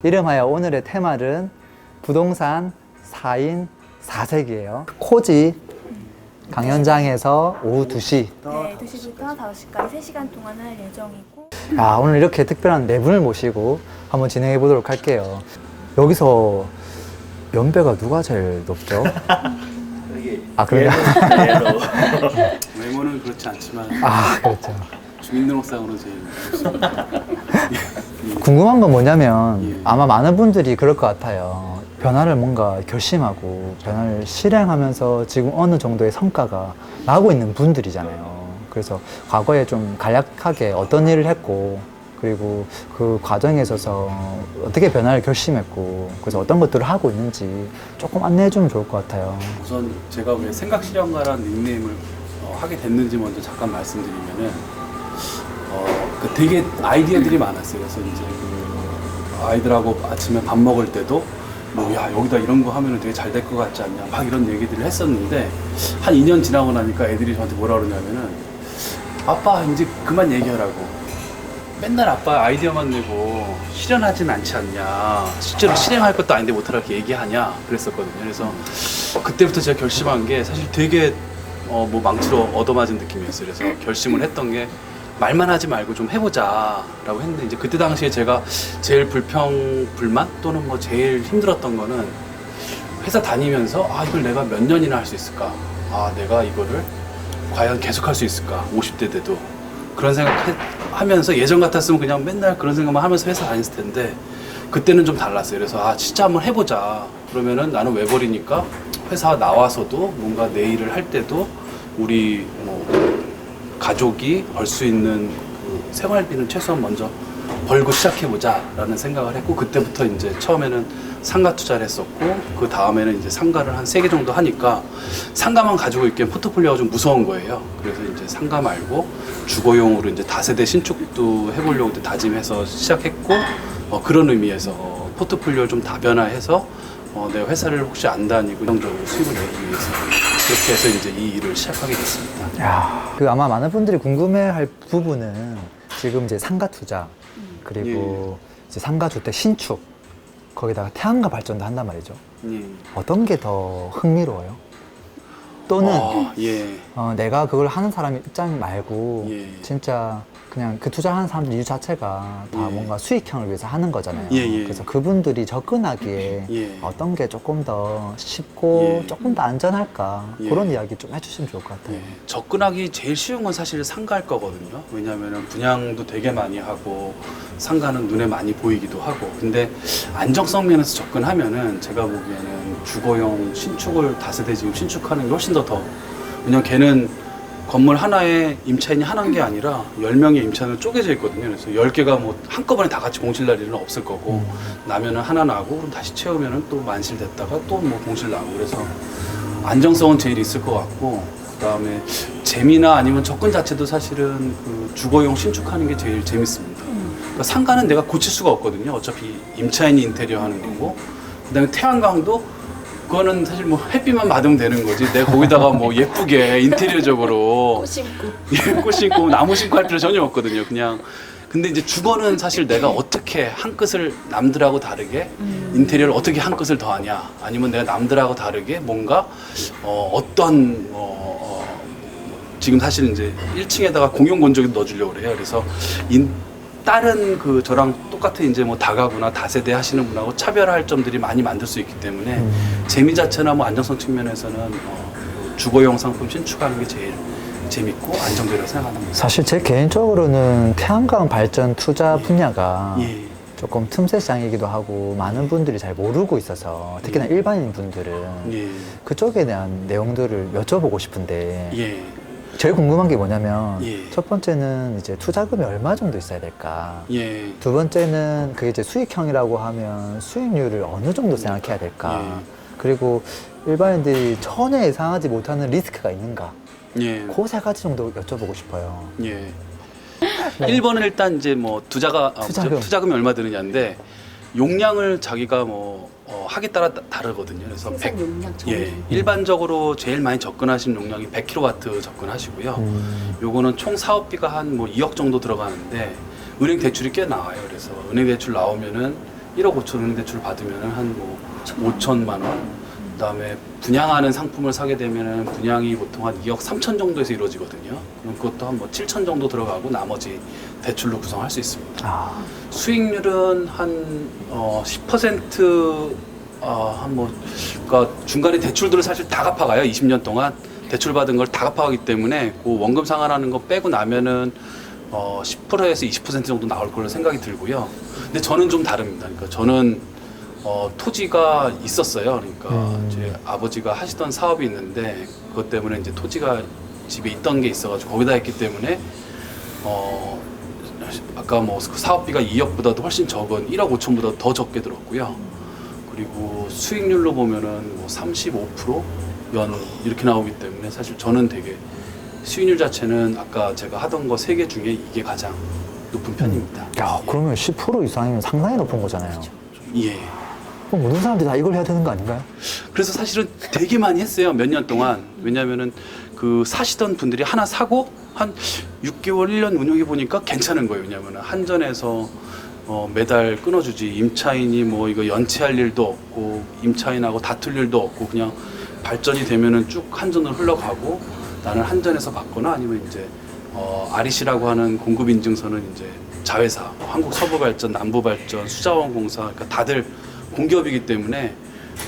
이름하여 오늘의 테마는 부동산 4인 4색이에요. 코지 강연장에서 오후 2시. 네, 2시부터 5시까지 3시간 동안 할 예정이고. 오늘 이렇게 특별한 네 분을 모시고 한번 진행해 보도록 할게요. 여기서 연배가 누가 제일 높죠? 그래요? 외모는 그렇지 않지만 그렇죠. 주민등록상으로 제일 궁금한 건 뭐냐면 예. 아마 많은 분들이 그럴 것 같아요. 변화를 뭔가 결심하고 변화를 실행하면서 지금 어느 정도의 성과가 나고 있는 분들이잖아요. 그래서 과거에 좀 간략하게 어떤 일을 했고 그리고 그 과정에 있어서 어떻게 변화를 결심했고 그래서 어떤 것들을 하고 있는지 조금 안내해 주면 좋을 것 같아요. 우선 제가 왜 생각실현가라는 닉네임을 하게 됐는지 먼저 잠깐 말씀드리면은 되게 아이디어들이 많았어요. 그래서 이제 그 아이들하고 아침에 밥 먹을 때도 야 여기다 이런 거 하면 되게 잘 될 것 같지 않냐 막 이런 얘기들을 했었는데 한 2년 지나고 나니까 애들이 저한테 뭐라 그러냐면은 아빠 이제 그만 얘기하라고 맨날 아빠 아이디어만 내고 실현하진 않지 않냐 실제로 실행할 것도 아닌데 못하라고 얘기하냐 그랬었거든요. 그래서 그때부터 제가 결심한 게 사실 되게 뭐 망치로 얻어맞은 느낌이었어요. 그래서 결심을 했던 게 말만 하지 말고 좀 해보자 라고 했는데 이제 그때 당시에 제가 제일 불만 또는 뭐 제일 힘들었던 거는 회사 다니면서 이걸 내가 몇 년이나 할 수 있을까, 내가 이거를 과연 계속 할 수 있을까 50대 돼도 그런 생각 하면서 예전 같았으면 그냥 맨날 그런 생각만 하면서 회사 다녔을 텐데 그때는 좀 달랐어요. 그래서 진짜 한번 해보자. 그러면은 나는 외벌이니까 회사 나와서도 뭔가 내 일을 할 때도 우리 뭐 가족이 벌 수 있는 그 생활비는 최소한 먼저 벌고 시작해보자 라는 생각을 했고 그때부터 이제 처음에는 상가 투자를 했었고 그 다음에는 이제 상가를 한 3개 정도 하니까 상가만 가지고 있기엔 포트폴리오가 좀 무서운 거예요. 그래서 이제 상가 말고 주거용으로 이제 다세대 신축도 해보려고 다짐해서 시작했고 그런 의미에서 포트폴리오를 좀 다변화해서 내 회사를 혹시 안 다니고 안정적으로 수입을 내기 위해서 그렇게 해서 이제 이 일을 시작하게 됐습니다. 아마 많은 분들이 궁금해할 부분은 지금 이제 상가 투자 그리고 이제 상가 주택 신축 거기다가 태양광 발전도 한단 말이죠. 어떤 게 더 흥미로워요? 또는 내가 그걸 하는 사람 입장 말고 진짜 그냥 그 투자하는 사람들 이유 자체가 다 뭔가 수익형을 위해서 하는 거잖아요. 그래서 그분들이 접근하기에 어떤 게 조금 더 쉽고 조금 더 안전할까 그런 이야기 좀 해주시면 좋을 것 같아요. 접근하기 제일 쉬운 건 사실 상가일 거거든요. 왜냐하면 분양도 되게 많이 하고 상가는 눈에 많이 보이기도 하고 근데 안정성 면에서 접근하면은 제가 보기에는 주거용 신축을 다세대 지금 신축하는 게 훨씬 더 왜냐면 걔는 건물 하나에 임차인이 하나인 게 아니라 10명의 임차인은 쪼개져 있거든요. 그래서 10개가 뭐 한꺼번에 다 같이 공실 날 일은 없을 거고 나면은 하나 나고 그럼 다시 채우면은 또 만실 됐다가 또 뭐 공실 나고 그래서 안정성은 제일 있을 것 같고 그다음에 재미나 아니면 접근 자체도 사실은 그 주거용 신축하는 게 제일 재밌습니다. 그러니까 상가는 내가 고칠 수가 없거든요. 어차피 임차인이 인테리어 하는 거고 그다음에 태양광도 그거는 사실 뭐 햇빛만 받으면 되는 거지. 내가 거기다가 뭐 예쁘게 인테리어적으로 꽃 심고 나무 심고 할 필요 전혀 없거든요. 그냥 근데 이제 주거는 사실 내가 어떻게 한 끗을 남들하고 다르게 인테리어를 어떻게 한 끗을 더하냐 아니면 내가 남들하고 다르게 뭔가 어떤 지금 사실 이제 1층에다가 공용 건조기 넣어주려고 그래요. 그래서 다른 그 저랑 똑같은 이제 뭐 다가구나 다세대 하시는 분하고 차별화할 점들이 많이 만들 수 있기 때문에 재미 자체나 뭐 안정성 측면에서는 주거용 상품 신축하는 게 제일 재밌고 안정적이라고 생각합니다. 사실 제 개인적으로는 태양광 발전 투자 분야가 조금 틈새 시장이기도 하고 많은 분들이 잘 모르고 있어서 특히나 일반인 분들은 그쪽에 대한 내용들을 여쭤보고 싶은데 제일 궁금한 게 뭐냐면 첫 번째는 이제 투자금이 얼마 정도 있어야 될까? 두 번째는 그게 이제 수익형이라고 하면 수익률을 어느 정도 생각해야 될까? 그리고 일반인들이 전혀 예상하지 못하는 리스크가 있는가? 그 세 가지 정도 여쭤보고 싶어요. 1번은 일단 이제 뭐 투자금이 얼마 드느냐인데 용량을 자기가 뭐 하기 따라 다르거든요. 그래서 생산 용량 정도. 일반적으로 제일 많이 접근하시는 용량이 100kW 접근하시고요. 요거는 총 사업비가 한 뭐 2억 정도 들어가는데 은행 대출이 꽤 나와요. 그래서 은행 대출 나오면은 1억 5천 원 대출 받으면 한 뭐 5천만 원. 그다음에 분양하는 상품을 사게 되면은 분양이 보통 한 2억 3천 정도에서 이루어지거든요. 그럼 그것도 한 뭐 7천 정도 들어가고 나머지 대출로 구성할 수 있습니다. 수익률은 한 10% 한 뭐 그러니까 중간에 대출들을 사실 다 갚아가요. 20년 동안 대출 받은 걸 다 갚아가기 때문에 그 원금 상환하는 거 빼고 나면은 10%에서 20% 정도 나올 걸로 생각이 들고요. 근데 저는 좀 다릅니다. 그러니까 저는 토지가 있었어요. 그러니까 제 아버지가 하시던 사업이 있는데 그것 때문에 이제 토지가 집에 있던 게 있어가지고 거기다 했기 때문에 아까 뭐 사업비가 2억보다도 훨씬 적은 1억 5천보다 더 적게 들었고요. 그리고 수익률로 보면은 뭐 35%연 이렇게 나오기 때문에 사실 저는 되게 수익률 자체는 아까 제가 하던 거 3개 중에 이게 가장 높은 편입니다. 야, 그러면 10% 이상이면 상당히 높은 거잖아요. 예. 그럼 모든 사람들이 다 이걸 해야 되는 거 아닌가요? 그래서 사실은 되게 많이 했어요. 몇 년 동안. 왜냐면은 그 사시던 분들이 하나 사고 한 6개월, 1년 운영해 보니까 괜찮은 거예요. 왜냐면은 한전에서 매달 끊어주지. 임차인이 뭐 이거 연체할 일도 없고 임차인하고 다툴 일도 없고 그냥 발전이 되면은 쭉 한전으로 흘러가고 나는 한전에서 받거나 아니면 이제 REC라고 하는 공급 인증서는 이제 자회사, 한국서부발전, 남부발전, 수자원공사, 그러니까 다들 공기업이기 때문에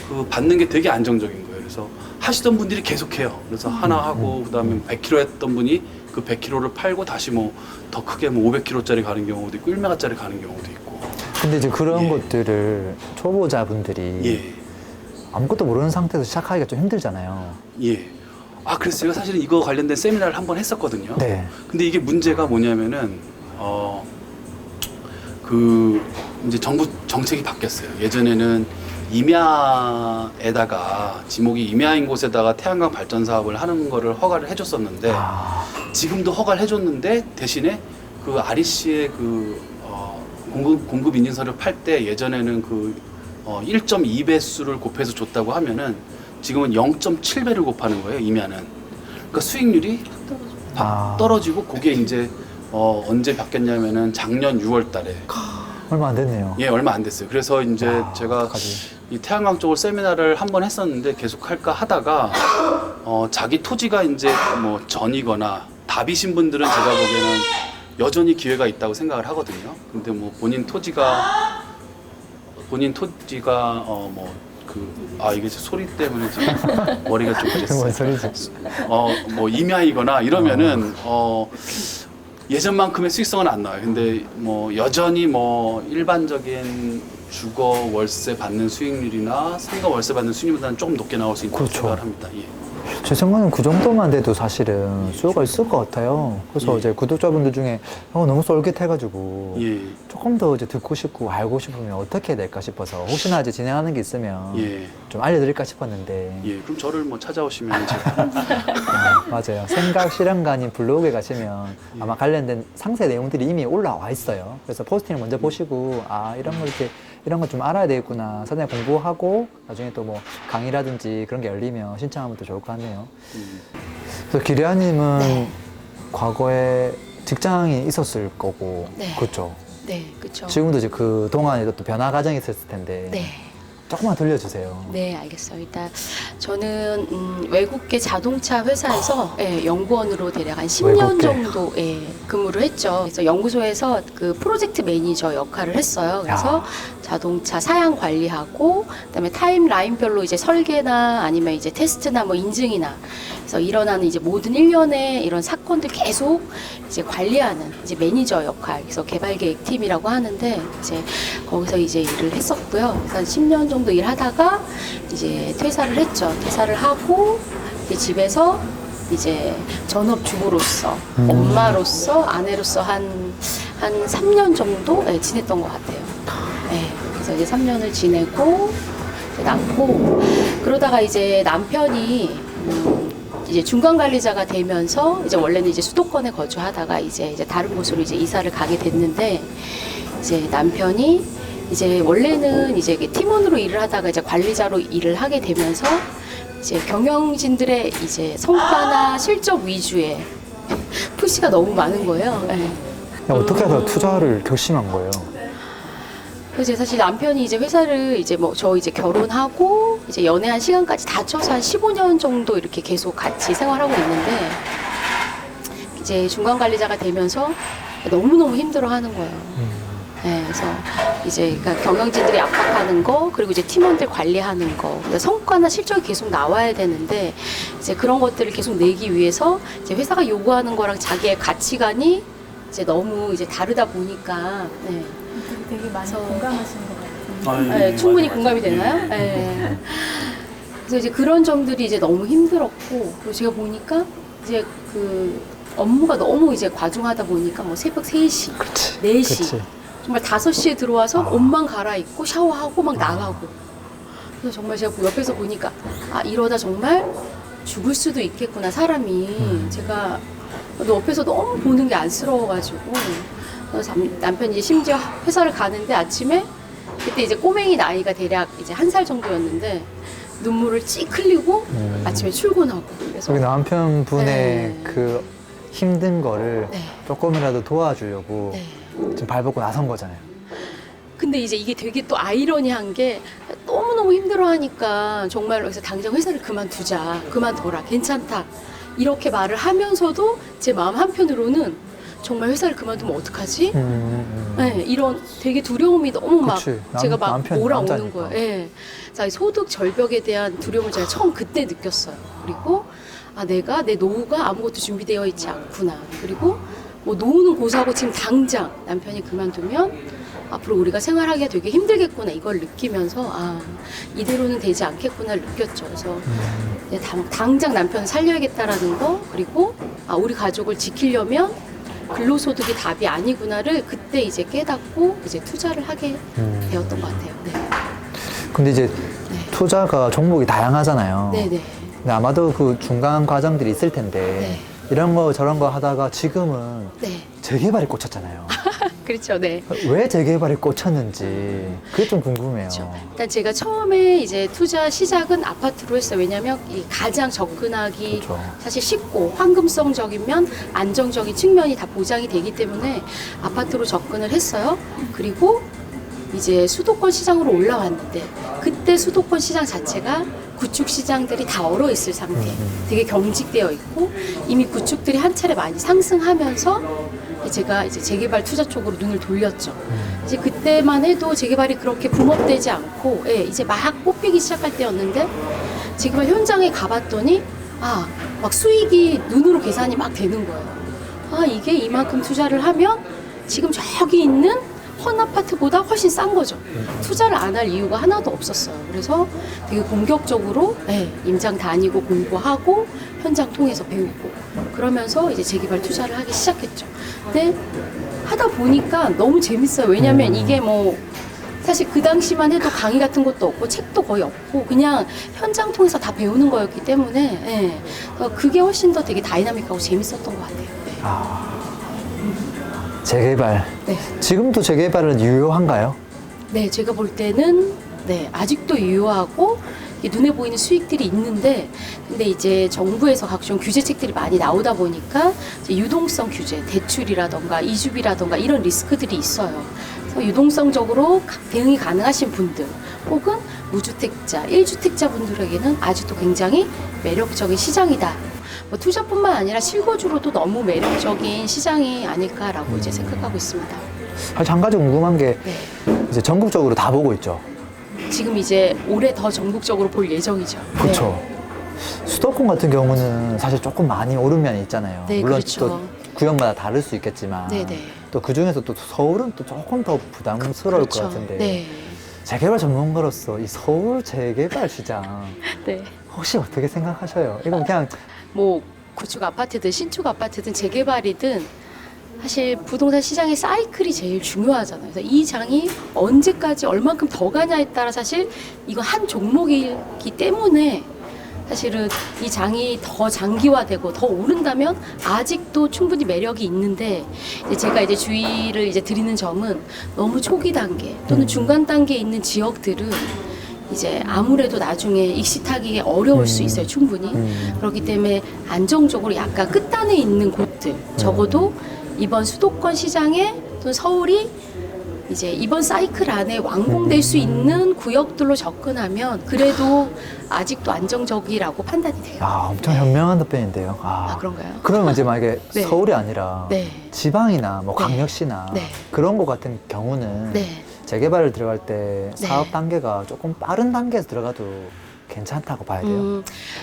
그 받는 게 되게 안정적인 거예요. 그래서 하시던 분들이 계속해요. 그래서 하나 하고 그다음에 100kg 했던 분이 그 100kg를 팔고 다시 뭐 더 크게 뭐 500kg짜리 가는 경우도 있고 1메가짜리 가는 경우도 있고. 근데 이제 그런 예. 것들을 초보자분들이 예. 아무것도 모르는 상태에서 시작하기가 좀 힘들잖아요. 예. 그래서 제가 사실은 이거 관련된 세미나를 한번 했었거든요. 네. 근데 이게 문제가 뭐냐면은 그 이제 정부 정책이 바뀌었어요. 예전에는 임야에다가 지목이 임야인 곳에다가 태양광 발전 사업을 하는 거를 허가를 해줬었는데 지금도 허가를 해줬는데 대신에 그 REC의 그 공급 인증서를 팔 때 예전에는 그 1.2배수를 곱해서 줬다고 하면은 지금은 0.7배를 곱하는 거예요. 임야는. 그러니까 수익률이 떨어지고 그게 이제 언제 바뀌었냐면은 작년 6월 달에 얼마 안 됐네요. 예, 얼마 안 됐어요. 그래서 이제 제가 어떡하지? 이 태양광 쪽을 세미나를 한번 했었는데 계속 할까 하다가 자기 토지가 이제 뭐 전이거나 답이신 분들은 제가 보기에는 여전히 기회가 있다고 생각을 하거든요. 근데 뭐 본인 토지가 이게 소리 때문에 지금 머리가 좀 그랬어요. 뭔 소리지? 뭐 임야이거나 이러면은 예전만큼의 수익성은 안 나와요. 근데 뭐 여전히 뭐 일반적인 주거 월세 받는 수익률이나 상가 월세 받는 수익률보다는 조금 높게 나올 수 있다고 그렇죠. 생각을 합니다. 예. 제 생각에는 그 정도만 돼도 사실은 수요가 있을 것 같아요. 그래서 예. 이제 구독자분들 중에 너무 쏠깃해가지고 예. 조금 더 이제 듣고 싶고 알고 싶으면 어떻게 해야 될까 싶어서 혹시나 이제 진행하는 게 있으면 예. 좀 알려드릴까 싶었는데 예. 그럼 저를 뭐 찾아오시면 제가 맞아요. 생각 실현가님 블로그에 가시면 아마 관련된 상세 내용들이 이미 올라와 있어요. 그래서 포스팅을 먼저 보시고 이런 걸 이렇게 이런 거 좀 알아야 되겠구나. 사전에 공부하고 나중에 또 뭐 강의라든지 그런 게 열리면 신청하면 또 좋을 것 같네요. 그래서 기리아님은 네. 과거에 직장이 있었을 거고, 네. 그렇죠. 네, 그렇죠. 지금도 이제 그 동안에도 또 변화 과정이 있었을 텐데, 네. 조금만 들려주세요. 네, 알겠어요. 일단 저는 외국계 자동차 회사에서 연구원으로 대략 한 10년 외국계. 정도 근무를 했죠. 그래서 연구소에서 그 프로젝트 매니저 역할을 했어요. 그래서 자동차 사양 관리하고 그다음에 타임라인별로 이제 설계나 아니면 이제 테스트나 뭐 인증이나 그래서 일어나는 이제 모든 일련의 이런 사건들 계속 이제 관리하는 이제 매니저 역할. 그래서 개발계획팀이라고 하는데 이제 거기서 이제 일을 했었고요. 그래서 한 10년 정도 일하다가 이제 퇴사를 했죠. 퇴사를 하고 이제 집에서 이제 전업주부로서 엄마로서 아내로서 한 3년 정도 지냈던 것 같아요. 그래서 이제 3년을 지내고 이제 낳고 그러다가 이제 남편이 이제 중간 관리자가 되면서 이제 원래는 이제 수도권에 거주하다가 이제 다른 곳으로 이제 이사를 가게 됐는데 이제 남편이 이제 원래는 이제 팀원으로 일을 하다가 이제 관리자로 일을 하게 되면서 이제 경영진들의 이제 성과나 실적 위주의 푸시가 너무 많은 거예요. 어떻게 하다가 투자를 결심한 거예요? 그래서 사실 남편이 이제 회사를 이제 뭐 저 이제 결혼하고 이제 연애한 시간까지 다 쳐서 한 15년 정도 이렇게 계속 같이 생활하고 있는데 이제 중간 관리자가 되면서 너무너무 힘들어하는 거예요. 네, 그래서 이제 그러니까 경영진들이 압박하는 거, 그리고 이제 팀원들 관리하는 거, 그러니까 성과나 실적이 계속 나와야 되는데 이제 그런 것들을 계속 내기 위해서 이제 회사가 요구하는 거랑 자기의 가치관이 이제 너무 이제 다르다 보니까 네. 되게 많이 그래서- 공감하시는 것 같아요. 네, 충분히 공감이 되나요? 네. 그래서 이제 그런 점들이 이제 너무 힘들었고, 그리고 제가 보니까 이제 그 업무가 너무 이제 과중하다 보니까 뭐 새벽 3시, 그렇지. 4시, 그렇지. 정말 5시에 들어와서 아. 옷만 갈아입고 샤워하고 막 나가고. 그래서 정말 제가 옆에서 보니까 아, 이러다 정말 죽을 수도 있겠구나, 사람이. 제가 옆에서 너무 보는 게 안쓰러워가지고. 그래서 남편이 이제 심지어 회사를 가는데 아침에 그때 이제 꼬맹이 나이가 대략 이제 1살 정도였는데 눈물을 찌 흘리고 아침에 출근하고. 그래서 우리 남편분의 네. 그 힘든 거를 네. 조금이라도 도와주려고 네. 지금 발벗고 나선 거잖아요. 근데 이제 이게 되게 또 아이러니한 게 너무너무 힘들어하니까 정말로 그래서 당장 회사를 그만두자, 그만둬라, 괜찮다 이렇게 말을 하면서도 제 마음 한편으로는 정말 회사를 그만두면 어떡하지? 네, 이런 되게 두려움이 너무 막 그치. 제가 막 남편이 몰아오는 남자니까. 거예요. 예. 자, 소득 절벽에 대한 두려움을 제가 처음 그때 느꼈어요. 그리고 아, 내가 내 노후가 아무것도 준비되어 있지 않구나. 그리고 뭐 노후는 고사하고 지금 당장 남편이 그만두면 앞으로 우리가 생활하기가 되게 힘들겠구나 이걸 느끼면서 아, 이대로는 되지 않겠구나를 느꼈죠. 그래서 이제 당장 남편을 살려야겠다라는 거, 그리고 아, 우리 가족을 지키려면 근로소득이 답이 아니구나를 그때 이제 깨닫고 이제 투자를 하게 되었던 것 같아요. 네. 근데 이제 네. 투자가 종목이 다양하잖아요. 네네. 근데 아마도 그 중간 과정들이 있을 텐데 네. 이런 거 저런 거 하다가 지금은 네. 재개발에 꽂혔잖아요. 그렇죠. 네. 왜 재개발에 꽂혔는지 그게 좀 궁금해요. 그렇죠. 일단 제가 처음에 이제 투자 시작은 아파트로 했어요. 왜냐하면 이 가장 접근하기 그렇죠. 사실 쉽고 황금성적이면 안정적인 측면이 다 보장이 되기 때문에 아파트로 접근을 했어요. 그리고 이제 수도권 시장으로 올라왔는데 그때 수도권 시장 자체가 구축 시장들이 다 얼어 있을 상태, 되게 경직되어 있고 이미 구축들이 한 차례 많이 상승하면서 제가 이제 재개발 투자 쪽으로 눈을 돌렸죠. 이제 그때만 해도 재개발이 그렇게 붐업되지 않고, 예, 이제 막 뽑히기 시작할 때였는데 재개발 현장에 가봤더니 아, 막 수익이 눈으로 계산이 막 되는 거예요. 아, 이게 이만큼 투자를 하면 지금 저기 있는 헌 아파트보다 훨씬 싼 거죠. 투자를 안 할 이유가 하나도 없었어요. 그래서 되게 공격적으로 임장 다니고 공부하고 현장 통해서 배우고 그러면서 이제 재개발 투자를 하기 시작했죠. 근데 하다 보니까 너무 재밌어요. 왜냐면 이게 뭐 사실 그 당시만 해도 강의 같은 것도 없고 책도 거의 없고 그냥 현장 통해서 다 배우는 거였기 때문에 그게 훨씬 더 되게 다이나믹하고 재밌었던 것 같아요. 네. 재개발. 네. 지금도 재개발은 유효한가요? 네, 제가 볼 때는 네, 아직도 유효하고 눈에 보이는 수익들이 있는데 근데 이제 정부에서 각종 규제책들이 많이 나오다 보니까 이제 유동성 규제, 대출이라던가 이주비라던가 이런 리스크들이 있어요. 그래서 유동성적으로 대응이 가능하신 분들 혹은 무주택자, 1주택자 분들에게는 아직도 굉장히 매력적인 시장이다. 뭐 투자뿐만 아니라 실거주로도 너무 매력적인 시장이 아닐까라고 이제 생각하고 있습니다. 사실 한 가지 궁금한 게 네. 이제 전국적으로 다 보고 있죠. 지금 이제 올해 더 전국적으로 볼 예정이죠. 그렇죠. 수도권 같은 경우는 사실 조금 많이 오른 면이 있잖아요. 네, 물론 그렇죠. 또 구역마다 다를 수 있겠지만 네네. 또 그 중에서 또 서울은 또 조금 더 부담스러울 그렇죠. 것 같은데 네. 재개발 전문가로서 이 서울 재개발 시장 네. 혹시 어떻게 생각하셔요? 이건 그냥 뭐 구축 아파트든 신축 아파트든 재개발이든 사실 부동산 시장의 사이클이 제일 중요하잖아요. 그래서 이 장이 언제까지 얼만큼 더 가냐에 따라 사실 이거 한 종목이기 때문에 사실은 이 장이 더 장기화되고 더 오른다면 아직도 충분히 매력이 있는데 이제 제가 이제 주의를 이제 드리는 점은 너무 초기 단계 또는 중간 단계에 있는 지역들은 이제 아무래도 나중에 익시타기 어려울 수 있어요, 충분히. 그렇기 때문에 안정적으로 약간 끝단에 있는 곳들, 적어도 이번 수도권 시장에 또는 서울이 이제 이번 사이클 안에 완공될 수 있는 구역들로 접근하면 그래도 아직도 안정적이라고 판단이 돼요. 아, 엄청 현명한 답변인데요. 아, 그런가요? 그러면 이제 만약에 네. 서울이 아니라 네. 지방이나 뭐 네. 광역시나 네. 그런 곳 같은 경우는 네. 재개발을 들어갈 때 네. 사업 단계가 조금 빠른 단계에서 들어가도 괜찮다고 봐야 돼요.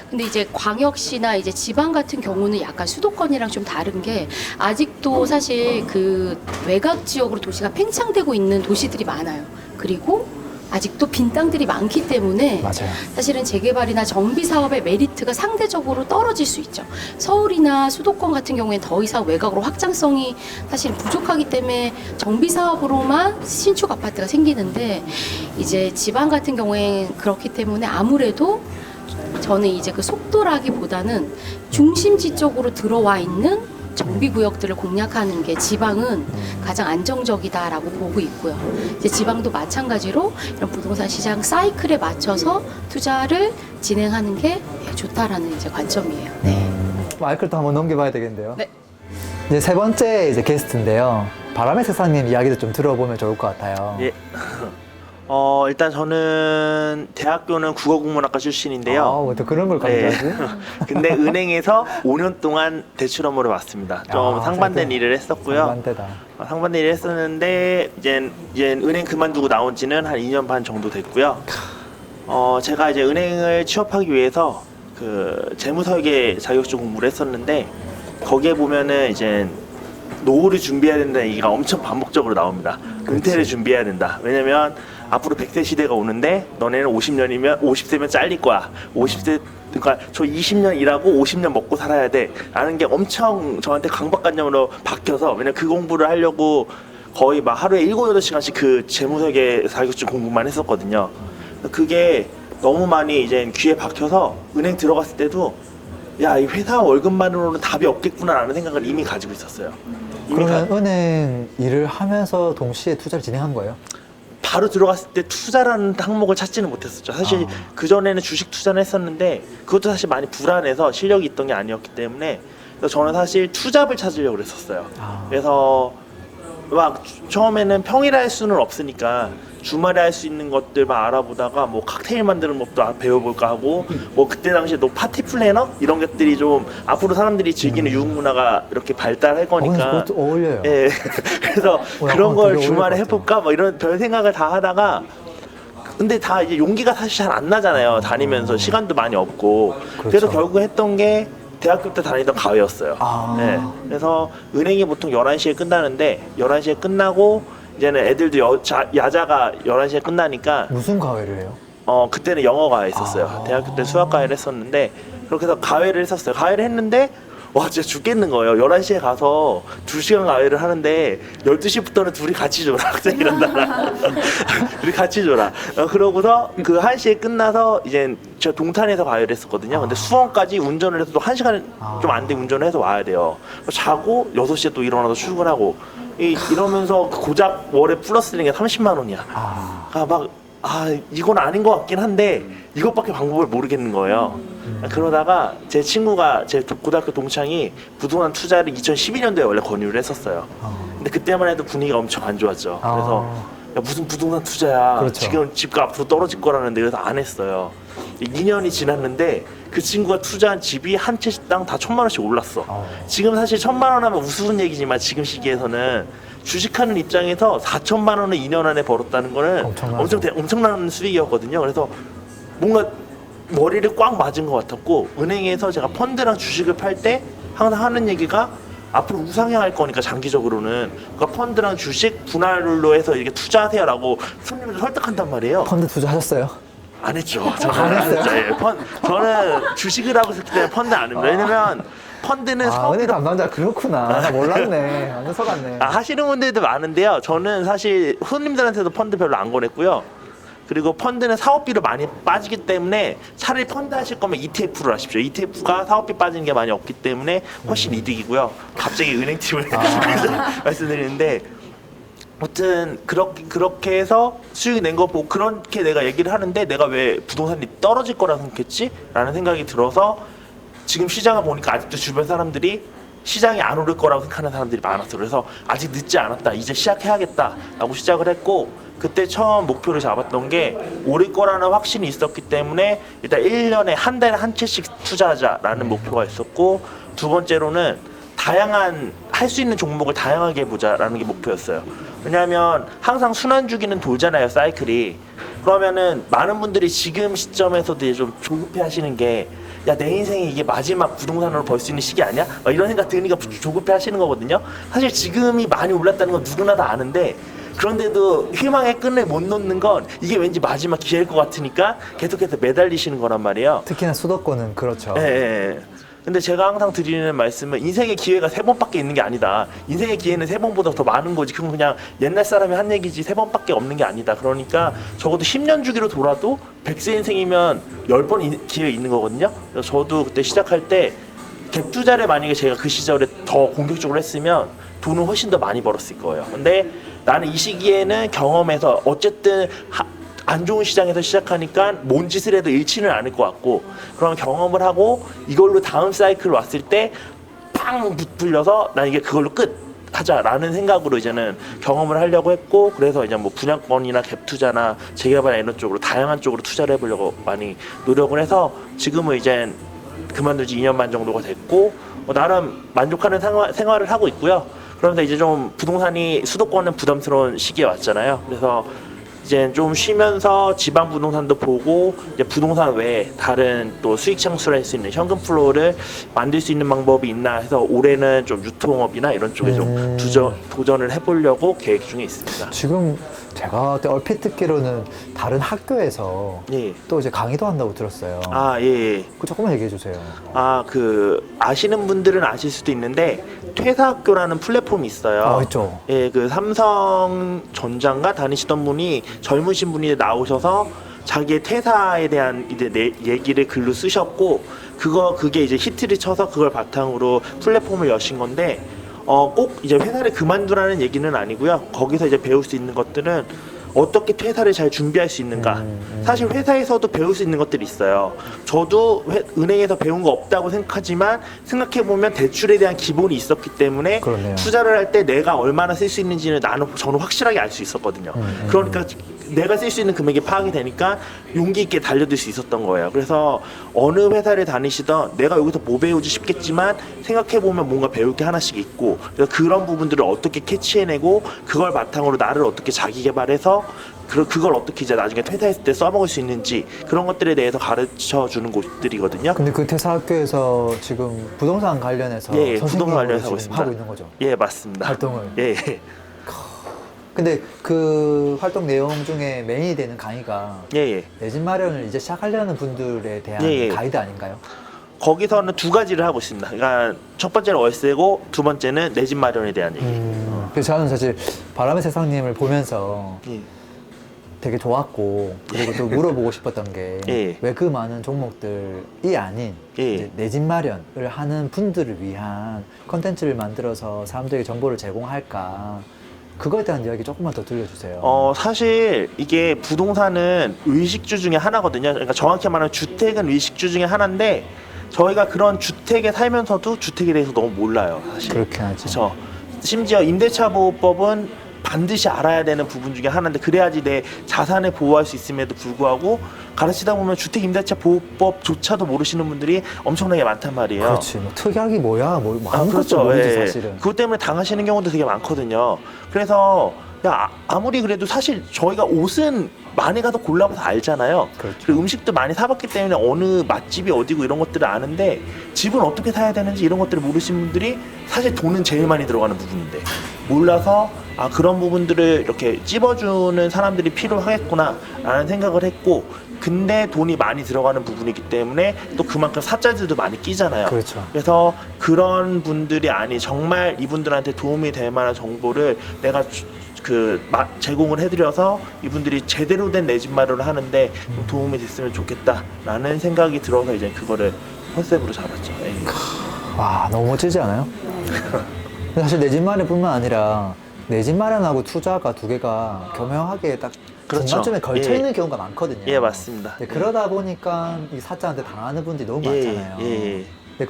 근데 이제 광역시나 이제 지방 같은 경우는 약간 수도권이랑 좀 다른 게 아직도 사실 그 외곽 지역으로 도시가 팽창되고 있는 도시들이 많아요. 그리고 아직도 빈 땅들이 많기 때문에 맞아요. 사실은 재개발이나 정비 사업의 메리트가 상대적으로 떨어질 수 있죠. 서울이나 수도권 같은 경우에는 더 이상 외곽으로 확장성이 사실 부족하기 때문에 정비 사업으로만 신축 아파트가 생기는데 이제 지방 같은 경우엔 그렇기 때문에 아무래도 저는 이제 그 속도라기보다는 중심지 쪽으로 들어와 있는 정비 구역들을 공략하는 게 지방은 가장 안정적이다라고 보고 있고요. 이제 지방도 마찬가지로 이런 부동산 시장 사이클에 맞춰서 투자를 진행하는 게 좋다라는 이제 관점이에요. 네. 마이크를 또 한번 넘겨봐야 되겠는데요. 네. 이제 세 번째 이제 게스트인데요. 바람의 세상님 이야기도 좀 들어보면 좋을 것 같아요. 예. 일단 저는 대학교는 국어국문학과 출신인데요. 아, 왜 또 그런 걸 강조하지? 근데 은행에서 5년 동안 대출 업무를 맡습니다. 좀 상반된 일을 했었고요. 상반되다. 상반된 일을 했었는데 이제 은행 그만두고 나온 지는 한 2년 반 정도 됐고요. 제가 이제 은행을 취업하기 위해서 그 재무설계 자격증 공부를 했었는데 거기에 보면은 이제 노후를 준비해야 된다는 얘기가 엄청 반복적으로 나옵니다. 은퇴를 준비해야 된다. 왜냐면 앞으로 100세 시대가 오는데 너네는 50세면 잘릴 거야. 50세 그러니까 저 20년 일하고 50년 먹고 살아야 돼. 라는 게 엄청 저한테 강박관념으로 박혀서 왜냐면 그 공부를 하려고 거의 막 하루에 7, 8시간씩 그 재무설계 자격증 공부만 했었거든요. 그게 너무 많이 이제 귀에 박혀서 은행 들어갔을 때도 야, 이 회사 월급만으로는 답이 없겠구나라는 생각을 이미 가지고 있었어요. 그러면 은행 일을 하면서 동시에 투자를 진행한 거예요? 바로 들어갔을 때 투자라는 항목을 찾지는 못했었죠. 사실 그전에는 주식 투자는 했었는데 그것도 사실 많이 불안해서 실력이 있던 게 아니었기 때문에 그래서 저는 사실 투잡을 찾으려고 그랬었어요. 그래서 막 처음에는 평일에 할 수는 없으니까 주말에 할 수 있는 것들만 알아보다가 뭐 칵테일 만드는 법도 배워볼까 하고 뭐 그때 당시에 또 파티 플래너 이런 것들이 좀 앞으로 사람들이 즐기는 유흥 문화가 이렇게 발달할 거니까 그것도 어울려요. 예 그래서 그런 약간 걸 되게 주말에 어울릴 것 해볼까 뭐 이런 별 생각을 다 하다가 근데 다 이제 용기가 사실 잘 안 나잖아요. 다니면서 시간도 많이 없고 그래서 결국 했던 게 대학교 때 다니던 가회였어요. 네. 그래서 은행이 보통 11시에 끝나는데 11시에 끝나고 이제는 애들도 야자가 11시에 끝나니까 무슨 과외를 해요? 그때는 영어 과외 했었어요. 대학교 때 수학 과외를 했었는데 그렇게 해서 과외를 했었어요. 과외를 했는데 와 진짜 죽겠는 거예요. 11시에 가서 2시간 과외를 하는데 12시부터는 둘이 같이 졸아. 학생이란 나라. 둘이 같이 졸아. 그러고서 그 1시에 끝나서 이제 제가 동탄에서 과외를 했었거든요. 근데 수원까지 운전을 해서 또 1시간 좀 안 돼 운전을 해서 와야 돼요. 자고 6시에 또 일어나서 출근하고 이러면서 고작 월에 플러스 되는 게 30만 원이야. 이건 아닌 것 같긴 한데 이것밖에 방법을 모르겠는 거예요. 그러다가 제 친구가 제 고등학교 동창이 부동산 투자를 2012년도에 원래 권유를 했었어요. 근데 그때만 해도 분위기가 엄청 안 좋았죠. 그래서 야, 무슨 부동산 투자야. 그렇죠. 지금 집값 앞으로 떨어질 거라는데 그래서 안 했어요. 2년이 지났는데 그 친구가 투자한 집이 한 채당 다 1,000만 원씩 올랐어. 지금 사실 1,000만 원 하면 우스운 얘기지만 지금 시기에서는 주식하는 입장에서 4천만 원을 2년 안에 벌었다는 거는 엄청난 수익이었거든요. 그래서 뭔가 머리를 꽉 맞은 것 같았고 은행에서 제가 펀드랑 주식을 팔 때 항상 하는 얘기가 앞으로 우상향할 거니까 장기적으로는 그러니까 펀드랑 주식 분할로 해서 이렇게 투자하세요라고 손님을 설득한단 말이에요. 펀드 투자하셨어요? 안 했죠. 저는 안 했죠. 예, 저는 주식을 하고 있었기 때문에 펀드 안 합니다. 왜냐면 펀드는 은행 담당자 그렇구나. 나 몰랐네. 완전 속았네. 하시는 분들도 많은데요. 저는 사실 손님들한테도 펀드 별로 안 권했고요. 그리고 펀드는 사업비로 많이 빠지기 때문에 차라리 펀드 하실 거면 ETF를 하십시오. ETF가 사업비 빠지는 게 많이 없기 때문에 훨씬 이득이고요. 갑자기 은행팁을 말씀드리는데 아무튼 그렇게 해서 수익이 낸 거 보고 그렇게 내가 얘기를 하는데 내가 왜 부동산이 떨어질 거라 생각했지? 라는 생각이 들어서 지금 시장을 보니까 아직도 주변 사람들이 시장이 안 오를 거라고 생각하는 사람들이 많았어요. 그래서 아직 늦지 않았다, 이제 시작해야겠다라고 시작을 했고, 그때 처음 목표를 잡았던 게 오를 거라는 확신이 있었기 때문에 일단 1년에 한 달에 한 채씩 투자하자라는 목표가 있었고, 두 번째로는 다양한 할 수 있는 종목을 다양하게 해보자라는 게 목표였어요. 왜냐하면 항상 순환 주기는 돌잖아요, 사이클이. 그러면은 많은 분들이 지금 시점에서도 이제 좀 조급해 하시는 게, 야, 내 인생에 이게 마지막 부동산으로 벌 수 있는 시기 아니야? 막 이런 생각 드니까 조급해 하시는 거거든요. 사실 지금이 많이 올랐다는 건 누구나 다 아는데, 그런데도 희망의 끈을 못 놓는 건 이게 왠지 마지막 기회일 것 같으니까 계속해서 매달리시는 거란 말이에요. 특히나 수도권은 그렇죠. 예, 예. 근데 제가 항상 드리는 말씀은, 인생의 기회가 3번밖에 있는 게 아니다. 인생의 기회는 3번보다 더 많은 거지. 그건 그냥 옛날 사람이 한 얘기지 3번밖에 없는 게 아니다. 그러니까 적어도 10년 주기로 돌아도 100세 인생이면 10번 기회 있는 거거든요. 그래서 저도 그때 시작할 때 갭 투자를 만약에 제가 그 시절에 더 공격적으로 했으면 돈을 훨씬 더 많이 벌었을 거예요. 근데 나는 이 시기에는 경험해서 어쨌든 안 좋은 시장에서 시작하니까 뭔 짓을 해도 잃지는 않을 것 같고, 그런 경험을 하고 이걸로 다음 사이클 왔을 때 팡 붙들려서 난 이게 그걸로 끝 하자라는 생각으로 이제는 경험을 하려고 했고, 그래서 이제 뭐 분양권이나 갭 투자나 재개발 이런 쪽으로 다양한 쪽으로 투자를 해보려고 많이 노력을 해서 지금은 이제 그만둔 지 2년 반 정도가 됐고, 나름 만족하는 생활을 하고 있고요. 그러면서 이제 좀 부동산이, 수도권은 부담스러운 시기에 왔잖아요. 그래서 이제 좀 쉬면서 지방 부동산도 보고, 이제 부동산 외에 다른 또 수익 창출할 수 있는 현금 플로우를 만들 수 있는 방법이 있나 해서 올해는 좀 유통업이나 이런 쪽에 좀 도전을 해보려고 계획 중에 있습니다. 지금 제가 그때 얼핏 듣기로는 다른 학교에서 예. 또 이제 강의도 한다고 들었어요. 아, 예. 그 조금만 얘기해 주세요. 아, 아시는 분들은 아실 수도 있는데, 퇴사학교라는 플랫폼이 있어요. 있죠. 예, 그 삼성전자인가 다니시던 분이, 젊으신 분이 나오셔서 자기의 퇴사에 대한 이제 얘기를 글로 쓰셨고, 그게 이제 히트를 쳐서 그걸 바탕으로 플랫폼을 여신 건데, 꼭 이제 회사를 그만두라는 얘기는 아니고요. 거기서 이제 배울 수 있는 것들은 어떻게 퇴사를 잘 준비할 수 있는가. 사실 회사에서도 배울 수 있는 것들이 있어요. 저도 은행에서 배운 거 없다고 생각하지만, 생각해보면 대출에 대한 기본이 있었기 때문에 그러네요. 투자를 할 때 내가 얼마나 쓸 수 있는지는 저는 확실하게 알 수 있었거든요. 그러니까 내가 쓸 수 있는 금액이 파악이 되니까 용기 있게 달려들 수 있었던 거예요. 그래서 어느 회사를 다니시던 내가 여기서 뭐 배우지 싶겠지만, 생각해보면 뭔가 배울 게 하나씩 있고, 그래서 그런 부분들을 어떻게 캐치해내고 그걸 바탕으로 나를 어떻게 자기 개발해서 그걸 어떻게 이제 나중에 퇴사했을 때 써먹을 수 있는지, 그런 것들에 대해서 가르쳐 주는 곳들이거든요. 근데 그 퇴사학교에서 지금 부동산 관련해서 예, 선생님으로 부동산 관련해서 지금 하고 있습니다. 하고 있는 거죠? 예, 맞습니다. 활동을. 예. 근데 그 활동 내용 중에 메인이 되는 강의가 예. 내 집 마련을 이제 시작하려는 분들에 대한 예. 가이드 아닌가요? 거기서는 두 가지를 하고 있습니다. 그러니까 첫 번째는 월세고, 두 번째는 내 집 마련에 대한 얘기. 그래서 저는 사실 바람의 세상님을 보면서 예. 되게 좋았고, 그리고 또 물어보고 싶었던 게 예. 왜 그 많은 종목들이 아닌 예. 내 집 마련을 하는 분들을 위한 컨텐츠를 만들어서 사람들에게 정보를 제공할까, 그거에 대한 이야기 조금만 더 들려주세요. 사실 이게 부동산은 의식주 중에 하나거든요. 그러니까 정확히 말하면 주택은 의식주 중에 하나인데, 저희가 그런 주택에 살면서도 주택에 대해서 너무 몰라요, 사실. 그렇긴 하죠. 그렇죠. 심지어 임대차 보호법은 반드시 알아야 되는 부분 중에 하나인데, 그래야지 내 자산을 보호할 수 있음에도 불구하고 가르치다 보면 주택 임대차 보호법조차도 모르시는 분들이 엄청나게 많단 말이에요. 그렇지. 뭐 특약이 뭐야, 뭐 아무것도 그렇죠. 모르지 예. 사실은. 그것 때문에 당하시는 경우도 되게 많거든요. 그래서 아무리 그래도 사실 저희가 옷은 많이 가서 골라봐서 알잖아요. 그렇죠. 그리고 음식도 많이 사봤기 때문에 어느 맛집이 어디고 이런 것들을 아는데, 집은 어떻게 사야 되는지 이런 것들을 모르시는 분들이 사실 돈은 제일 많이 들어가는 부분인데, 몰라서 그런 부분들을 이렇게 찝어주는 사람들이 필요하겠구나 라는 생각을 했고, 근데 돈이 많이 들어가는 부분이기 때문에 또 그만큼 사짜들도 많이 끼잖아요. 그렇죠. 그래서 그런 분들이 정말 이분들한테 도움이 될 만한 정보를 내가 제공을 해드려서 이분들이 제대로 된 내 집 마련을 하는데 좀 도움이 됐으면 좋겠다라는 생각이 들어서 이제 그거를 컨셉으로 잡았죠. 예. 와, 너무 멋지지 않아요? 근데 사실 내 집 마련뿐만 아니라 내 집 마련하고 투자가 두 개가 교묘하게 딱 그렇죠. 중간쯤에 걸쳐 있는 예. 경우가 많거든요. 예, 맞습니다. 그러다 보니까 이 사자한테 당하는 분들이 너무 예, 많잖아요. 예. 근데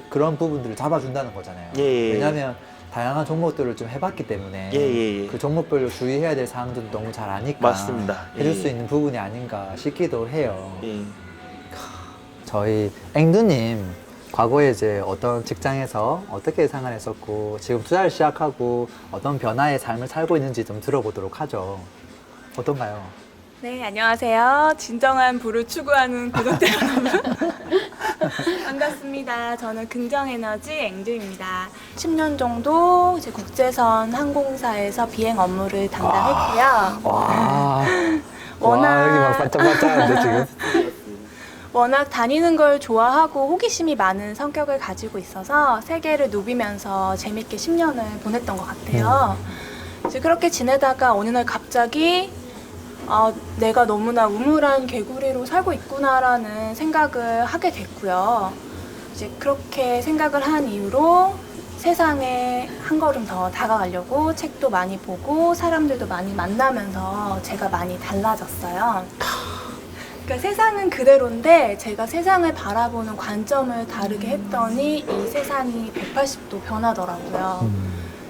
그런 부분들을 잡아준다는 거잖아요. 예, 예. 왜냐하면 다양한 종목들을 좀 해봤기 때문에 예, 예, 예. 그 종목별로 주의해야 될 사항들도 너무 잘 아니까 맞습니다. 해줄 예, 수 예. 있는 부분이 아닌가 싶기도 해요. 예. 저희 앵두님 과거에 이제 어떤 직장에서 어떻게 생활했었고 지금 투자를 시작하고 어떤 변화의 삶을 살고 있는지 좀 들어보도록 하죠. 어떤가요? 네, 안녕하세요. 진정한 부를 추구하는 구독자 여러분. 반갑습니다. 저는 긍정에너지 앵두입니다. 10년 정도 이제 국제선 항공사에서 비행 업무를 담당했고요. 와, 워낙- 여기 막 반짝반짝한데 지금. 워낙 다니는 걸 좋아하고 호기심이 많은 성격을 가지고 있어서 세계를 누비면서 재밌게 10년을 보냈던 것 같아요. 이제 그렇게 지내다가 어느 날 갑자기 내가 너무나 우물한 개구리로 살고 있구나라는 생각을 하게 됐고요. 이제 그렇게 생각을 한 이후로 세상에 한 걸음 더 다가가려고 책도 많이 보고 사람들도 많이 만나면서 제가 많이 달라졌어요. 그러니까 세상은 그대로인데 제가 세상을 바라보는 관점을 다르게 했더니 이 세상이 180도 변하더라고요.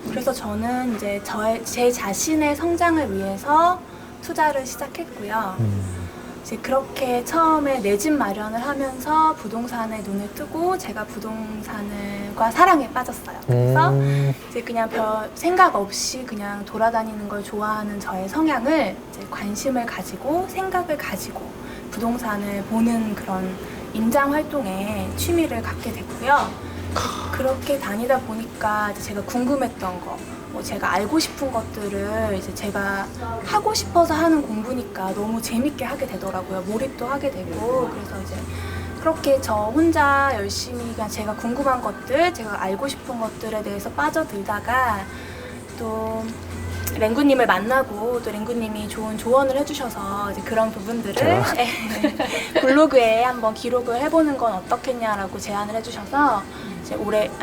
그래서 저는 이제 제 자신의 성장을 위해서 투자를 시작했고요. 이제 그렇게 처음에 내 집 마련을 하면서 부동산에 눈을 뜨고 제가 부동산과 사랑에 빠졌어요. 그래서 이제 그냥 별 생각 없이 그냥 돌아다니는 걸 좋아하는 저의 성향을 이제 관심을 가지고 생각을 가지고 부동산을 보는 그런 임장 활동에 취미를 갖게 됐고요. 그렇게 다니다 보니까 이제 제가 궁금했던 거, 뭐 제가 알고 싶은 것들을 이제 제가 하고 싶어서 하는 공부니까 너무 재밌게 하게 되더라고요. 몰입도 하게 되고. 그래서 이제 그렇게 저 혼자 열심히 그냥 제가 궁금한 것들, 제가 알고 싶은 것들에 대해서 빠져들다가 또 랭구님을 만나고 또 랭구님이 좋은 조언을 해주셔서 이제 그런 부분들을 블로그에 한번 기록을 해보는 건 어떻겠냐라고 제안을 해주셔서 이제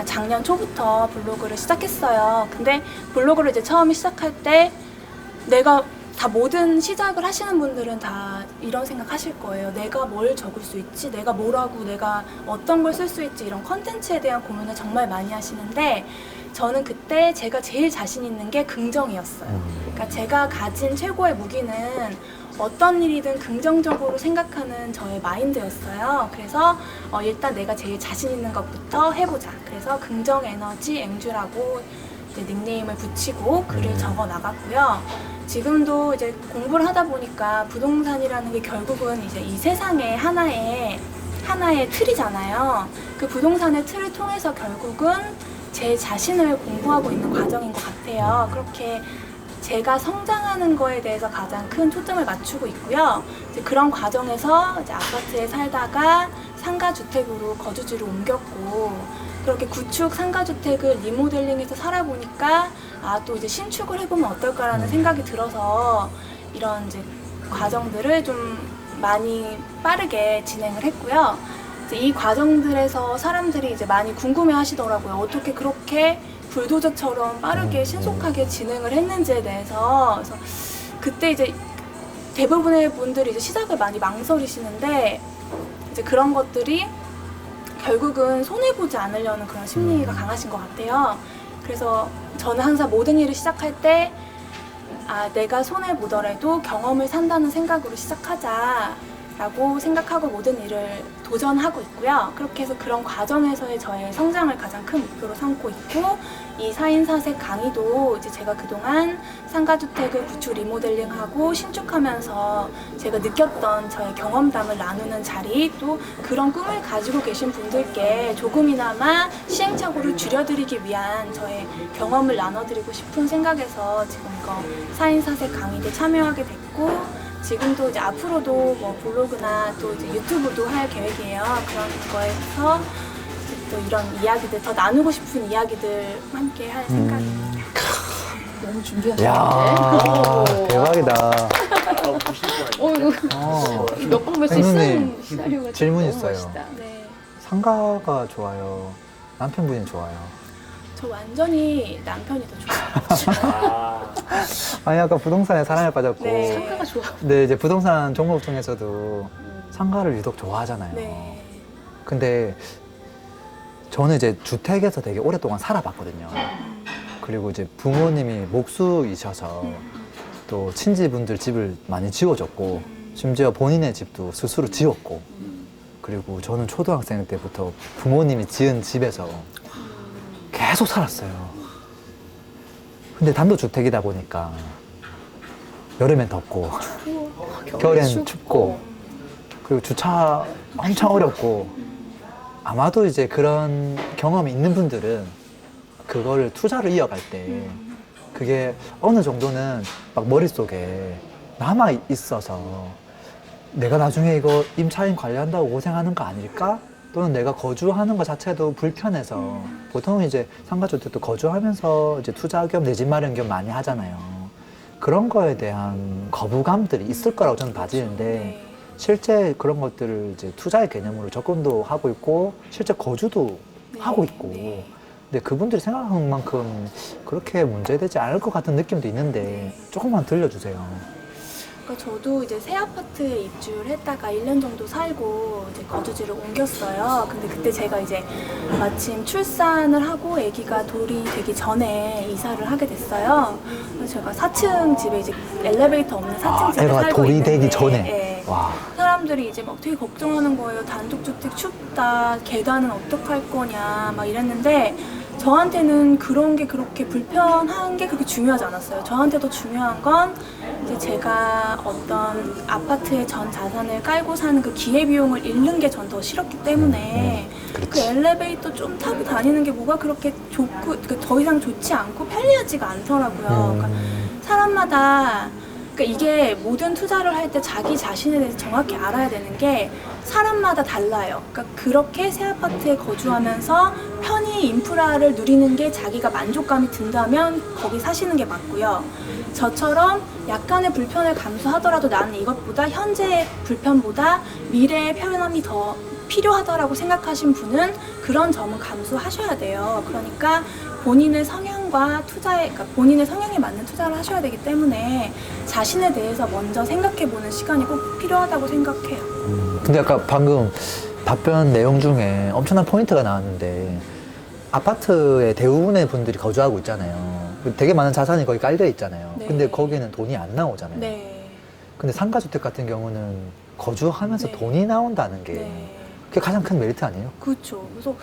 작년 초부터 블로그를 시작했어요. 근데 블로그를 이제 처음 시작할 때 내가 다 모든 시작을 하시는 분들은 다 이런 생각 하실 거예요. 내가 뭘 적을 수 있지? 내가 뭘 하고 내가 어떤 걸 쓸 수 있지? 이런 컨텐츠에 대한 고민을 정말 많이 하시는데 저는 그때 제가 제일 자신 있는 게 긍정이었어요. 그러니까 제가 가진 최고의 무기는 어떤 일이든 긍정적으로 생각하는 저의 마인드였어요. 그래서 일단 내가 제일 자신 있는 것부터 해보자. 그래서 긍정에너지 앵주라고 이제 닉네임을 붙이고 글을 적어 나갔고요. 지금도 이제 공부를 하다 보니까 부동산이라는 게 결국은 이제 이 세상의 하나의 틀이잖아요. 그 부동산의 틀을 통해서 결국은 제 자신을 공부하고 있는 과정인 것 같아요. 그렇게 제가 성장하는 거에 대해서 가장 큰 초점을 맞추고 있고요. 이제 그런 과정에서 이제 아파트에 살다가 상가주택으로 거주지를 옮겼고 그렇게 구축 상가주택을 리모델링해서 살아보니까 또 이제 신축을 해보면 어떨까라는 생각이 들어서 이런 이제 과정들을 좀 많이 빠르게 진행을 했고요. 이제 이 과정들에서 사람들이 이제 많이 궁금해 하시더라고요. 어떻게 그렇게 불도저처럼 빠르게 신속하게 진행을 했는지에 대해서. 그래서 그때 이제 대부분의 분들이 이제 시작을 많이 망설이시는데 이제 그런 것들이 결국은 손해보지 않으려는 그런 심리가 강하신 것 같아요. 그래서 저는 항상 모든 일을 시작할 때 내가 손해보더라도 경험을 산다는 생각으로 시작하자라고 생각하고 모든 일을 도전하고 있고요. 그렇게 해서 그런 과정에서의 저의 성장을 가장 큰 목표로 삼고 있고 이 4인 4색 강의도 이제 제가 그동안 상가주택을 구축 리모델링하고 신축하면서 제가 느꼈던 저의 경험담을 나누는 자리 또 그런 꿈을 가지고 계신 분들께 조금이나마 시행착오를 줄여드리기 위한 저의 경험을 나눠드리고 싶은 생각에서 지금 이거 4인 4색 강의에 참여하게 됐고 지금도 이제 앞으로도 뭐 블로그나 또 이제 유튜브도 할 계획이에요. 그런 거에서 또 이런 이야기들 더 나누고 싶은 이야기들 함께 할 생각입니다. 너무 야 준비하셨는데. 대박이다. 이거 몇 번 볼 수 앵두님, 있는 시나리오가 질문 너무 있어요. 멋있다. 네, 상가가 좋아요? 남편분이 좋아요? 저 완전히 남편이 더 좋아요. 아니 아까 부동산에 사랑에 빠졌고 네. 상가가 좋아. 근데 이제 부동산 종목 중에서도 상가를 유독 좋아하잖아요. 네. 근데 저는 이제 주택에서 되게 오랫동안 살아봤거든요. 그리고 이제 부모님이 목수이셔서 또 친지분들 집을 많이 지어줬고 심지어 본인의 집도 스스로 지었고 그리고 저는 초등학생 때부터 부모님이 지은 집에서 계속 살았어요. 근데 단독주택이다 보니까 여름엔 덥고 겨울엔 춥고 그리고 주차 엄청 어렵고 아마도 이제 그런 경험이 있는 분들은 그거를 투자를 이어갈 때 그게 어느 정도는 막 머릿속에 남아 있어서 내가 나중에 이거 임차인 관리한다고 고생하는 거 아닐까? 또는 내가 거주하는 것 자체도 불편해서 보통 이제 상가주택도 거주하면서 이제 투자 겸 내 집 마련 겸 많이 하잖아요. 그런 거에 대한 거부감들이 있을 거라고 저는 봐지는데 실제 그런 것들을 이제 투자의 개념으로 접근도 하고 있고 실제 거주도 하고 있고 근데 그분들이 생각하는 만큼 그렇게 문제되지 않을 것 같은 느낌도 있는데 조금만 들려주세요. 그러니까 저도 이제 새 아파트에 입주를 했다가 1년 정도 살고 이제 거주지를 옮겼어요. 근데 그때 제가 이제 마침 출산을 하고 아기가 돌이 되기 전에 이사를 하게 됐어요. 그래서 제가 4층 집에 이제 엘리베이터 없는 4층 집에 애가 살고 돌이 있는데 되기 전에. 예. 와. 사람들이 이제 막 되게 걱정하는 거예요. 단독주택 춥다. 계단은 어떡할 거냐. 막 이랬는데 저한테는 그런 게 그렇게 불편한 게 그렇게 중요하지 않았어요. 저한테도 중요한 건 이제 제가 어떤 아파트의 전 자산을 깔고 사는 그 기회비용을 잃는 게 전 더 싫었기 때문에 그 엘리베이터 좀 타고 다니는 게 뭐가 그렇게 좋고 더 이상 좋지 않고 편리하지가 않더라고요. 그러니까 사람마다 그러니까 이게 모든 투자를 할 때 자기 자신에 대해서 정확히 알아야 되는 게 사람마다 달라요. 그러니까 그렇게 새 아파트에 거주하면서 편히 인프라를 누리는 게 자기가 만족감이 든다면 거기 사시는 게 맞고요. 저처럼 약간의 불편을 감수하더라도 나는 이것보다 현재의 불편보다 미래의 편함이 더 필요하다라고 생각하신 분은 그런 점은 감수하셔야 돼요. 그러니까 본인의 성향과 그러니까 본인의 성향에 맞는 투자를 하셔야 되기 때문에 자신에 대해서 먼저 생각해보는 시간이 꼭 필요하다고 생각해요. 근데 아까 방금 답변 내용 중에 엄청난 포인트가 나왔는데 아파트에 대부분의 분들이 거주하고 있잖아요. 되게 많은 자산이 거기 깔려 있잖아요. 네. 근데 거기는 돈이 안 나오잖아요. 네. 근데 상가주택 같은 경우는 거주하면서 네. 돈이 나온다는 게 네. 그게 가장 큰 메리트 아니에요? 그렇죠. 그래서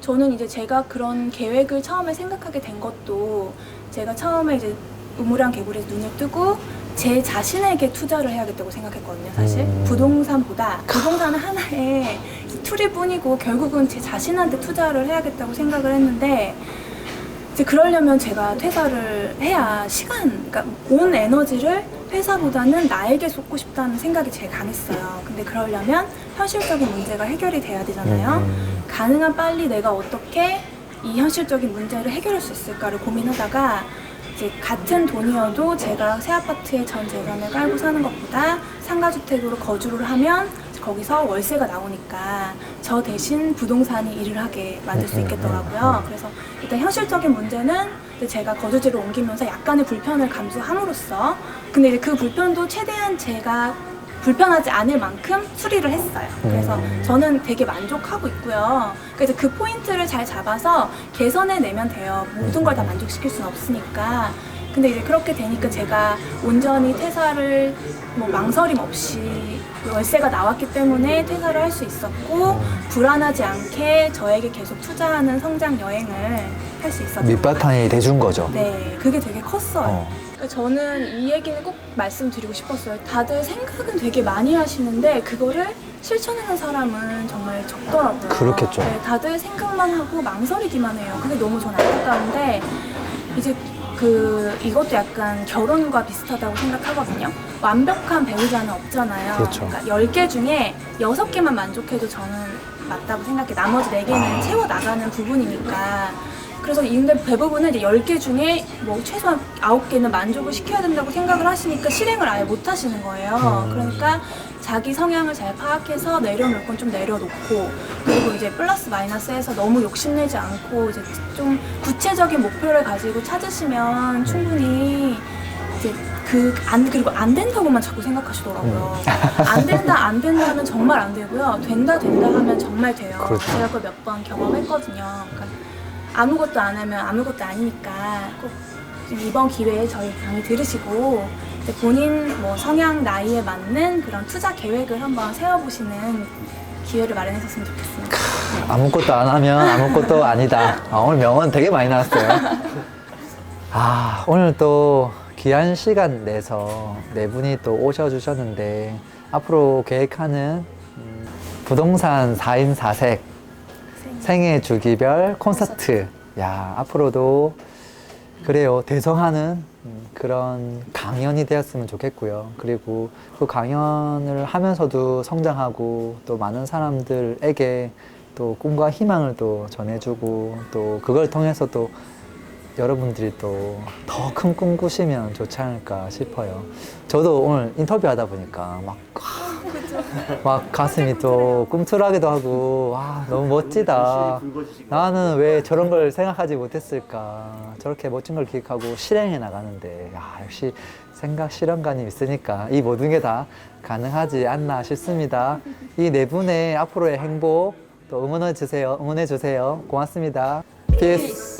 저는 이제 제가 그런 계획을 처음에 생각하게 된 것도 제가 처음에 이제 우물안 개구리에서 눈을 뜨고 제 자신에게 투자를 해야겠다고 생각했거든요. 사실 부동산보다 부동산은 하나의 툴일 뿐이고 결국은 제 자신한테 투자를 해야겠다고 생각을 했는데 이제 그러려면 제가 퇴사를 해야 그러니까 온 에너지를 회사보다는 나에게 쏟고 싶다는 생각이 제일 강했어요. 근데 그러려면 현실적인 문제가 해결이 돼야 되잖아요. 가능한 빨리 내가 어떻게 이 현실적인 문제를 해결할 수 있을까를 고민하다가 이제 같은 돈이어도 제가 새 아파트에 전 재산을 깔고 사는 것보다 상가주택으로 거주를 하면 거기서 월세가 나오니까 저 대신 부동산이 일을 하게 만들 수 있겠더라고요. 그래서 일단 현실적인 문제는 제가 거주지를 옮기면서 약간의 불편을 감수함으로써 근데 이제 그 불편도 최대한 제가 불편하지 않을 만큼 수리를 했어요. 그래서 저는 되게 만족하고 있고요. 그래서 그 포인트를 잘 잡아서 개선해 내면 돼요. 모든 걸 다 만족시킬 수는 없으니까. 근데 이제 그렇게 되니까 제가 온전히 퇴사를 뭐 망설임 없이 월세가 나왔기 때문에 퇴사를 할 수 있었고 불안하지 않게 저에게 계속 투자하는 성장 여행을 할 수 있었어요. 밑바탕이 돼준 거죠. 네, 그게 되게 컸어요. 저는 이 얘기는 꼭 말씀드리고 싶었어요. 다들 생각은 되게 많이 하시는데 그거를 실천하는 사람은 정말 적더라고요. 그렇겠죠. 네, 다들 생각만 하고 망설이기만 해요. 그게 너무 전 안타까운데 이제 이것도 약간 결혼과 비슷하다고 생각하거든요. 완벽한 배우자는 없잖아요. 그렇죠. 그러니까 10개 중에 6개만 만족해도 저는 맞다고 생각해. 나머지 4개는 채워나가는 부분이니까. 그래서 근데 대부분은 이제 10개 중에 뭐 최소한 9개는 만족을 시켜야 된다고 생각을 하시니까 실행을 아예 못 하시는 거예요. 그러니까 자기 성향을 잘 파악해서 내려놓을 건 좀 내려놓고 그리고 이제 플러스 마이너스해서 너무 욕심내지 않고 이제 좀 구체적인 목표를 가지고 찾으시면 충분히 이제 그리고 안 된다고만 자꾸 생각하시더라고요. 안 된다는 정말 안 되고요. 된다 하면 정말 돼요. 그렇죠. 제가 그걸 몇 번 경험했거든요. 그러니까 아무것도 안 하면 아무것도 아니니까 꼭 이번 기회에 저희 강의 들으시고 이제 본인 뭐 성향, 나이에 맞는 그런 투자 계획을 한번 세워보시는 기회를 마련했었으면 좋겠습니다. 아무것도 안 하면 아무것도 아니다. 오늘 명언 되게 많이 나왔어요. 오늘 또 귀한 시간 내서 네 분이 또 오셔주셨는데 앞으로 계획하는 부동산 4인 4색 생애 주기별 콘서트. 야, 앞으로도 그래요. 대성하는 그런 강연이 되었으면 좋겠고요. 그리고 그 강연을 하면서도 성장하고 또 많은 사람들에게 또 꿈과 희망을 또 전해주고 또 그걸 통해서 또 여러분들이 또 더 큰 꿈 꾸시면 좋지 않을까 싶어요. 저도 오늘 인터뷰하다 보니까 막 가슴이 또 꿈틀하기도 하고 와 너무 멋지다. 나는 왜 저런 걸 생각하지 못했을까. 저렇게 멋진 걸 기획하고 실행해 나가는데 역시 생각 실현관이 있으니까 이 모든 게 다 가능하지 않나 싶습니다. 이 네 분의 앞으로의 행복 또 응원해 주세요. 고맙습니다. 피스.